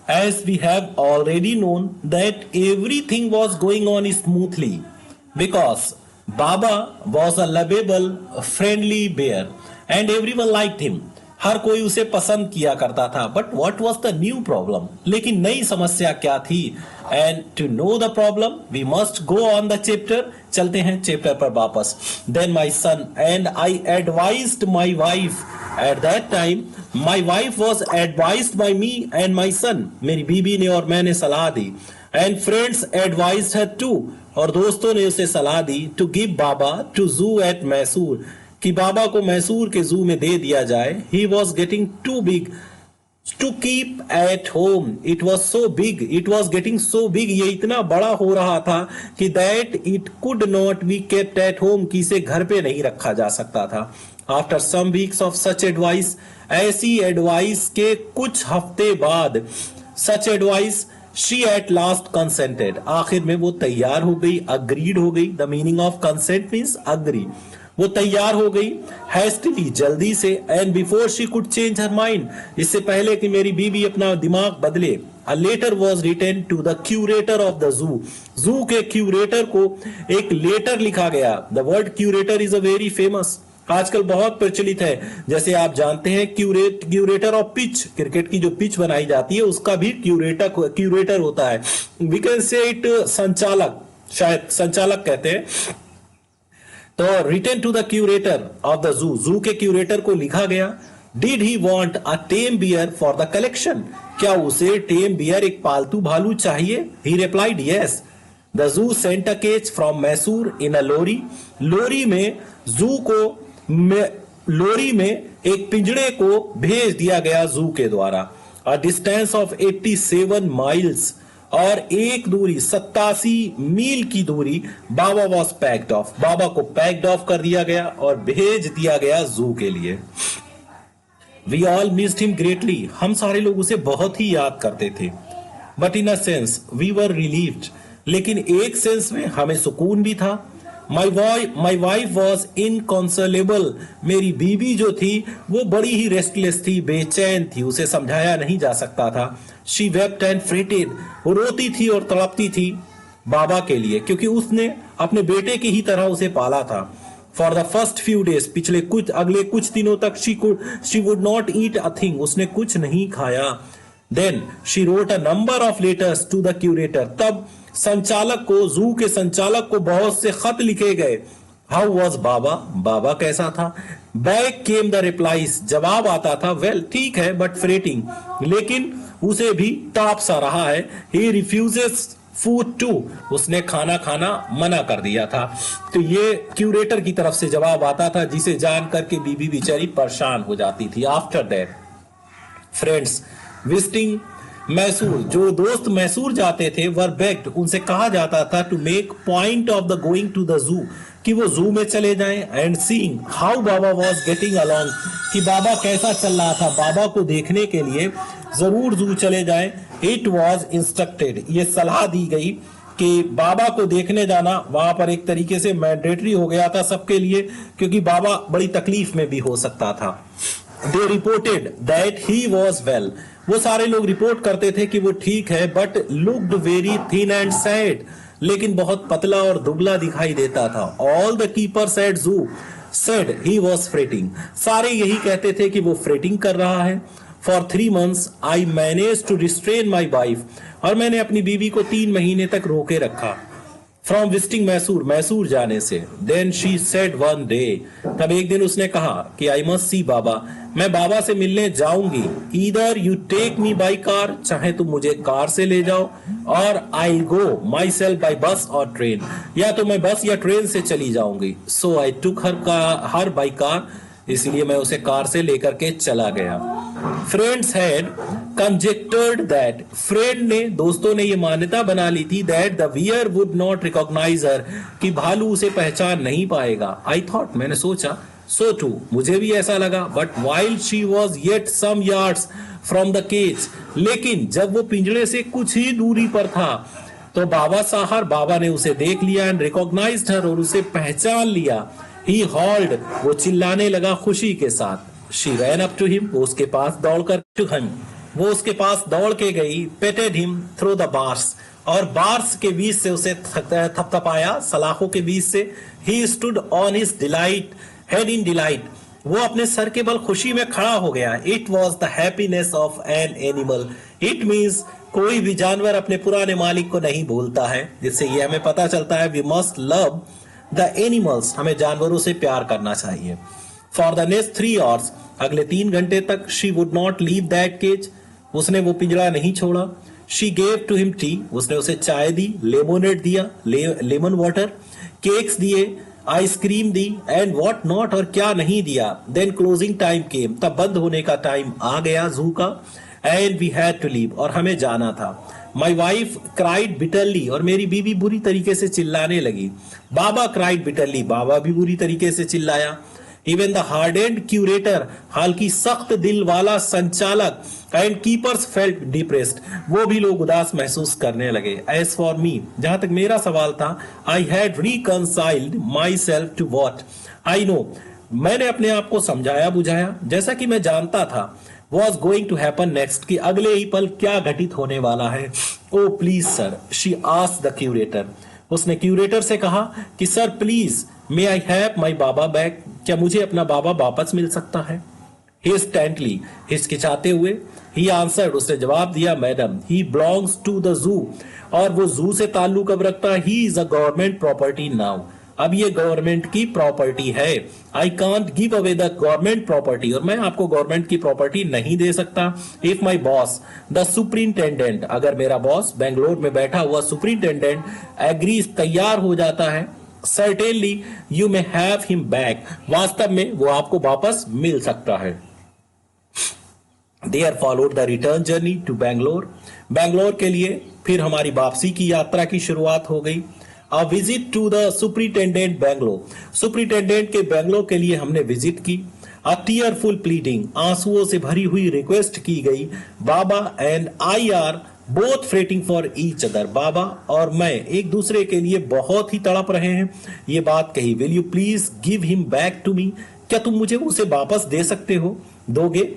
as we have already known that everything was going on smoothly because Baba was a lovable, friendly bear and everyone liked him. हर कोई उसे पसंद किया करता था. But what was the new problem? लेकिन नई समस्या क्या थी? And to know the problem we must go on the chapter. चलते हैं चैप्टर पर वापस. Then my son and I advised my wife. At that time my wife was advised by me and my son. मेरी बीबी ने और मैंने सलाह दी. And friends advised her too. और दोस्तों ने उसे सलाह दी टू गिव बाबा टू जू एट मैसूर. कि बाबा को मैसूर के जू में दे दिया जाए. He was getting too big to keep at home. It was so big. It was getting so big. ये इतना बड़ा हो रहा था कि that it could not be kept at home. कि इसे घर पे नहीं रखा जा सकता था. After some weeks of such advice. ऐसी एडवाइस के कुछ हफ्ते बाद such advice she at last consented. आखिर में वो तैयार हो गई. अग्रीड हो गई. The meaning of consent means agree. वो तैयार हो गई. हैस्टिली जल्दी से. And before she could change her mind. इससे पहले कि मेरी बीबी अपना दिमाग बदले. A letter was written to the curator of the zoo. Zoo के क्यूरेटर को एक लेटर लिखा गया. The word curator is a very famous. आजकल बहुत प्रचलित है. जैसे आप जानते हैं क्यूरेटर ऑफ पिच. क्रिकेट की जो पिच बनाई जाती है उसका भी क्यूरेटर होता है. वी कैन से इट संचालक. शायद संचालक कहते हैं. तो written to the curator of the zoo. Zoo के क्यूरेटर को लिखा गया. Did he want a tame bear for the collection. क्या उसे टेम बियर एक पालतू भालू चाहिए? He replied yes. The zoo sent a cage from Mysore in a lorry. Lorry में जू को लोरी में एक पिंजड़े को भेज दिया गया जू के द्वारा. A distance of 87 miles. और एक दूरी 87 मील की दूरी. बाबा वॉज पैक्ड ऑफ. बाबा को पैक्ड ऑफ कर दिया गया और भेज दिया गया जू के लिए. We all missed him greatly. हम सारे लोग उसे बहुत ही याद करते थे. But in a sense we were relieved. लेकिन एक सेंस में हमें सुकून भी था. My wife was inconsolable. मेरी बीबी जो थी वो बड़ी ही रेस्टलेस थी, बेचैन थी. उसे समझाया नहीं जा सकता था. She wept and fretted. वो रोती थी और तड़पती थी बाबा के लिए, क्योंकि उसने अपने बेटे की ही तरह उसे पाला था. For the first few days. अगले कुछ दिनों तक she would not eat a thing. उसने कुछ नहीं खाया. Then she wrote a number of letters to the curator. तब संचालक को, जू के संचालक को बहुत से खत लिखे गए. हाउ वॉज बाबा. बाबा कैसा था? Back came the replies. जवाब आता था वेल ठीक है बट फ्रेटिंग. लेकिन उसे भी ताप सा रहा है. ही रिफ्यूजेस फूड टू. उसने खाना खाना मना कर दिया था. तो ये क्यूरेटर की तरफ से जवाब आता था, जिसे जानकर के बीबी बेचारी परेशान हो जाती थी. After that friends visiting Mysore. जो दोस्त मैसूर जाते थे वर बेग्ड. उनसे कहा जाता था to make point of the going to the zoo. कि वो जू में चले जाएं. And seeing how Baba was getting along. कि बाबा कैसा चल रहा था. बाबा को देखने के लिए जरूर जू चले जाएं. It was instructed. ये सलाह दी गई कि बाबा को देखने जाना वहां पर एक तरीके से मैंडेटरी हो गया था सबके लिए, क्योंकि बाबा बड़ी तकलीफ में भी हो सकता था. दे reported that he was well. वो सारे लोग रिपोर्ट करते थे कि वो ठीक है. But looked very thin and sad. लेकिन बहुत पतला और दुबला दिखाई देता था. ऑल द कीपर्स एट जू सेड ही वॉज फ्रेटिंग. सारे यही कहते थे कि वो फ्रेटिंग कर रहा है. For 3 months I manage to restrain my wife. और मैंने अपनी बीवी को 3 महीने तक रोके रखा. From visiting Mysore. मैसूर जाने से. Then she said one day. तब एक दिन उसने कहा कि आई मस्ट सी बाबा. मैं बाबा से मिलने जाऊंगी. Either you take me by car. चाहे तुम मुझे कार से ले जाओ. और आई गो माई सेल्फ बाई बस और ट्रेन. या तो मैं बस या ट्रेन से चली जाऊंगी. So I took her by car. इसलिए मैं उसे कार से लेकर के चला गया. Friends had conjectured that. Friend ने, दोस्तों ने ये मान्यता बना ली थी that the bear would not recognize her. कि भालू उसे पहचान नहीं पाएगा. I thought. मैंने सोचा. So too. मुझे भी ऐसा लगा. But while she was yet some yards from the cage. लेकिन जब वो पिंजड़े से कुछ ही दूरी पर था तो बाबा ने उसे देख लिया. And recognised her. और उसे पहचान लिया. He howled. वो चिल्लाने लगा खुशी के साथ. She ran up to him. वो उसके पास दौड़कर टू हिम. वो उसके पास दौड़ के गई, पेटेड हिम थ्रू द बार्स, और बार्स के बीच से उसे थपथपाया, सलाखों के बीच से। He stood on his delight, head in delight, वो अपने सर के बल खुशी में खड़ा हो गया। It was the happiness of an animal. It means कोई भी जानवर अपने पुराने मालिक को नहीं भूलता है, जिससे ये हमें पता चलता है we must love the animals, हमें जानवरों से प्यार करना चाहिए। फॉर द नेक्स्ट 3 hours, अगले 3 घंटे तक she would not leave that cage, उसने वो पिंजरा नहीं छोड़ा। She gave to him tea, उसने उसे चाय दी, लेमोनेड दिया, लेमन वाटर, केक्स दिए, आइसक्रीम दी, एंड व्हाट नॉट, और क्या नहीं दिया। देन क्लोजिंग टाइम केम, तब बंद होने का टाइम आ गया जू का। And we had to leave, और हमें जाना था। माई वाइफ क्राइड बिटरली, और मेरी बीवी बुरी तरीके से चिल्लाने लगी। बाबा क्राइड बिटरली, बाबा भी बुरी तरीके से चिल्लाया। इवन द हार्डेंड क्यूरेटर, हालांकि सख्त दिल वाला संचालक, एंड कीपर्स फेल्ट डिप्रेस्ड, वो भी लोग उदास महसूस करने लगे। एज फॉर मी, जहां तक मेरा सवाल था, I had reconciled myself to what I know, मैंने अपने आप को समझाया बुझाया, जैसा कि मैं जानता था was going to happen next, कि अगले ही पल क्या घटित होने वाला है। Oh please sir, she asked the curator, उसने क्यूरेटर से कहा कि sir please, may I have my Baba back, क्या मुझे अपना बाबा वापस मिल सकता है। हिस्टेंटली, हिचकिचाते हुए, ही आंसर्ड, उसने जवाब दिया, madam he belongs to the zoo, और वो जू से ताल्लुक अब रखता है। He is a government property now, अब ये गवर्नमेंट की प्रॉपर्टी है। I can't give away the government property, और मैं आपको गवर्नमेंट की प्रॉपर्टी नहीं दे सकता। If my boss the superintendent, अगर मेरा बॉस बेंगलोर में बैठा हुआ सुपरिंटेंडेंट एग्रीज, तैयार हो जाता है, certainly you may have him back, वास्तव में वो आपको वापस मिल सकता है। There followed the return journey to Bangalore, Bangalore के लिए फिर हमारी वापसी की यात्रा की शुरुआत हो गई। A visit to the superintendent Bangalore, superintendent के बैंगलोर के लिए हमने विजिट की। अ टीयरफुल प्लीडिंग, आंसुओं से भरी हुई रिक्वेस्ट की गई। Baba and I are both fretting for each other, Baba और मैं एक दूसरे के लिए बहुत ही तड़प रहे हैं। ये बात कही, will you please give him back to me, क्या तुम मुझे उसे वापस दे सकते हो, दोगे।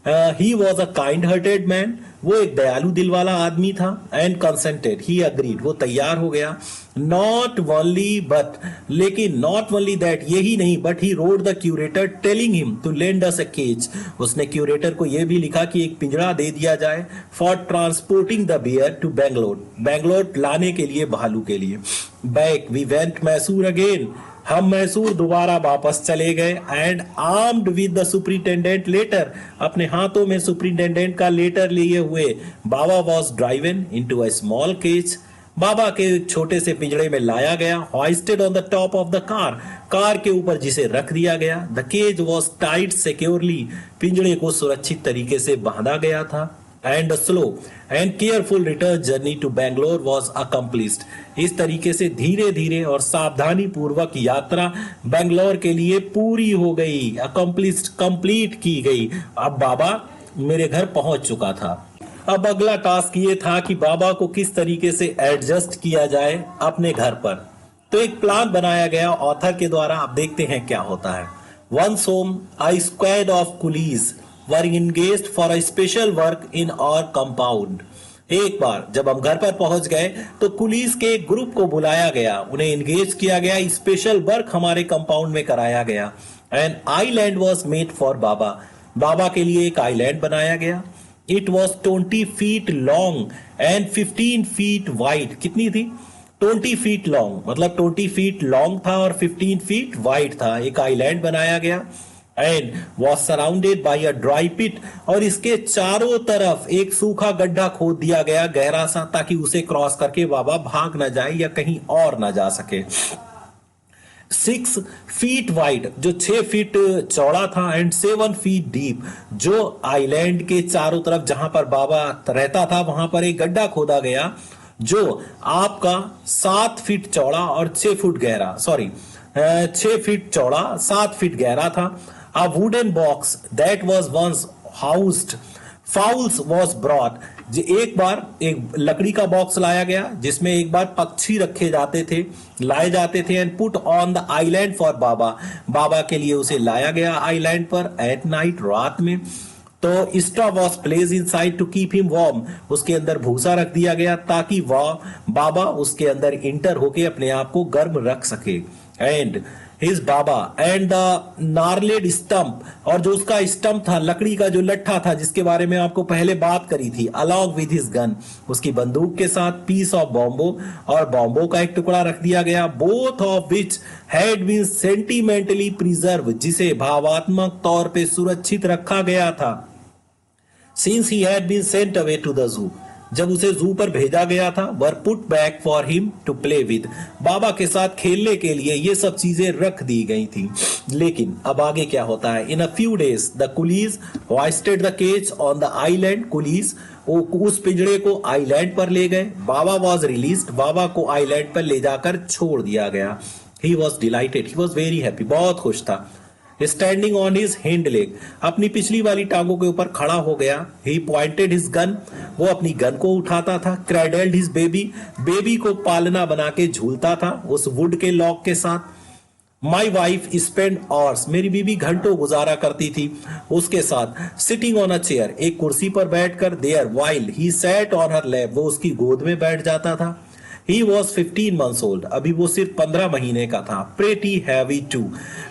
He was a kind hearted man, वो एक दयालु दिल वाला आदमी था। एंड कंसेंटेड, ही अग्रीड, वो तैयार हो गया। नॉट ओनली बट, लेकिन नॉट ओनली दैट, यही नहीं, but he wrote the curator telling him to lend us a cage, उसने क्यूरेटर को यह भी लिखा कि एक पिंजरा दे दिया जाए। For transporting the bear to Bangalore, Bangalore लाने के लिए, भालू के लिए। Back we went Mysore again, हम मैसूर दोबारा वापस चले गए। And armed with the superintendent letter, अपने हाथों में सुपरिंटेंडेंट का लेटर लिए हुए। Baba was driven into a small cage, Baba के छोटे से पिंजड़े में लाया गया। Hoisted on the top of the car, car के ऊपर जिसे रख दिया गया। The cage was tied securely, पिंजड़े को सुरक्षित तरीके से बांधा गया था। And slow and careful return journey to Bangalore was accomplished, इस तरीके से धीरे धीरे और सावधानी पूर्वक यात्रा बैंगलोर के लिए पूरी हो गई, अकम्प्लिस्ड, कंप्लीट की गई। अब बाबा मेरे घर पहुंच चुका था। अब अगला टास्क ये था कि बाबा को किस तरीके से एडजस्ट किया जाए अपने घर पर। तो एक प्लान बनाया गया ऑथर के द्वारा, आप देखते हैं क्या होता है। Once home a squad of coolies were engaged for a special work in our compound, एक बार जब हम घर पर पहुंच गए तो कुलीस के एक ग्रुप को बुलाया गया, उन्हें एंगेज किया गया, स्पेशल वर्क हमारे कंपाउंड में कराया गया। And island was made for Baba, Baba के लिए एक आईलैंड बनाया गया। It was 20 feet long and 15 feet wide, कितनी थी, 20 feet लॉन्ग, मतलब 20 feet लॉन्ग था और 15 feet वाइड था। एक आईलैंड बनाया गया। And was surrounded by a dry pit, और इसके चारों तरफ एक सूखा गड्ढा खोद दिया गया गहरा सा, ताकि उसे क्रॉस करके बाबा भाग ना जाए या कहीं और ना जा सके। 6 feet वाइड, जो 6 फीट चौड़ा था, एंड 7 feet डीप, जो आइलैंड के चारों तरफ जहां पर बाबा रहता था वहां पर एक गड्ढा खोदा गया, जो आपका 7 फीट चौड़ा और 6 फुट गहरा, 6 फीट चौड़ा 7 फीट गहरा था। A wooden box that was once housed fowls was brought, एक बार एक लकड़ी का बॉक्स लाया गया जिसमें एक बार पक्षी रखे जाते थे, लाए जाते थे। And put on the island for Baba, Baba के लिए उसे लाया गया आइलैंड पर। एट नाइट, रात में। तो straw was place inside to keep him warm, उसके अंदर भूसा रख दिया गया ताकि वह बाबा उसके अंदर इंटर होके अपने आप को गर्म रख सके। And his Baba and the gnarled stump, और जो उसका स्टंप था, लकड़ी का जो लट्ठा था जिसके बारे में आपको पहले बात करी थी, अलॉन्ग विद हिज गन, उसकी बंदूक के साथ पीस ऑफ बॉम्बो, और बॉम्बो का एक टुकड़ा रख दिया गया, both of which had been sentimentally preserve, जिसे भावात्मक तौर पे सुरक्षित रखा गया था, since he had been sent away to the zoo, जब उसे जू पर भेजा गया था, were put back for him to play with, Baba के साथ खेलने के लिए ये सब चीजें रख दी गई थी। लेकिन अब आगे क्या होता है, in a few days the coolies hoisted the cage on the island, coolies उस पिंजड़े को आइलैंड पर ले गए, बाबा वॉज रिलीज्ड, बाबा को आइलैंड पर ले जाकर छोड़ दिया गया। He was dilated, he was very happy, बहुत खुश था। Standing on his hind leg, अपनी पिछली वाली टांगों के ऊपर खड़ा हो गया। ही पॉइंटेड हिज गन, वो अपनी गन को उठाता था। क्रेडल्ड हिज बेबी, बेबी को पालना बना के झूलता था उस वुड के लॉक के साथ। माई वाइफ स्पेंड आवर्स, मेरी बीबी घंटों गुजारा करती थी उसके साथ। सिटिंग ऑन अ चेयर, एक कुर्सी पर बैठकर। There while he sat on her lap, वो उसकी गोद में बैठ जाता था। He was 15 months old, अभी वो सिर्फ 15 महीने का था। Pretty heavy too,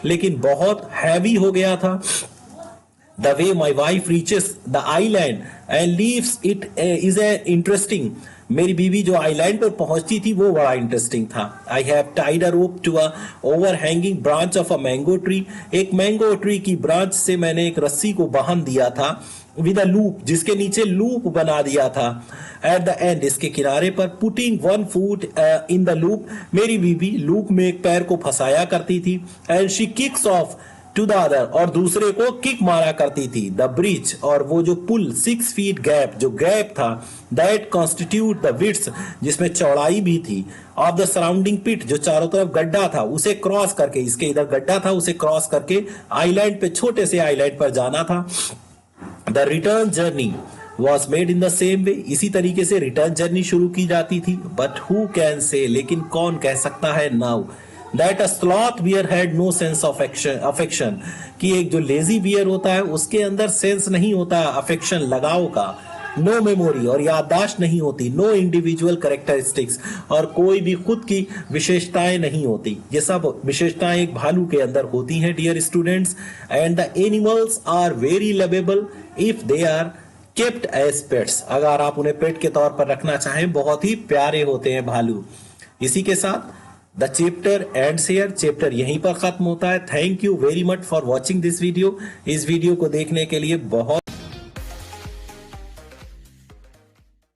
लेकिन बहुत हैवी हो गया था। The way my wife reaches the island and leaves it is interesting. मेरी बीवी जो आइलैंड पर पहुंचती थी वो बड़ा इंटरेस्टिंग था। I have tied a rope to a overhanging branch of a mango tree. एक मैंगो ट्री की ब्रांच से मैंने एक रस्सी को बांध दिया था। विद अ लूप, जिसके नीचे लूप बना दिया था। एट द एंड, इसके किनारे पर, putting one foot in the loop, मेरी बीबी लूप में एक पैर को फंसाया करती थी। And she kicks off to the other, और दूसरे को किक मारा करती थी। द ब्रिज, और वो जो पुल, 6 फीट गैप, जो गैप था, दैट कॉन्स्टिट्यूट द विड्थ, जिसमें चौड़ाई भी थी, ऑफ द सराउंडिंग पिट, जो चारों तरफ गड्ढा था, उसे क्रॉस करके, इसके इधर गड्ढा था, उसे क्रॉस करके आइलैंड पे, छोटे से आइलैंड पर जाना था। The return journey was made in the same way, इसी तरीके से रिटर्न जर्नी शुरू की जाती थी। बट हु कैन से, लेकिन कौन कह सकता है, now that a sloth bear had no sense of affection, कि एक जो लेजी बियर होता है उसके अंदर सेंस नहीं होता अफेक्शन, लगाव का। नो मेमोरी, और याददाश्त नहीं होती। नो इंडिविजुअल कैरेक्टरिस्टिक्स, और कोई भी खुद की विशेषताएं नहीं होती। ये सब विशेषताएं एक भालू के अंदर होती हैं dear students. And the animals are very lovable if they are kept as pets, अगर आप उन्हें पेट के तौर पर रखना चाहें, बहुत ही प्यारे होते हैं भालू। इसी के साथ the chapter ends here, chapter यहीं पर खत्म होता है। Thank you very much for watching this video. इस वीडियो को देखने के लिए बहुत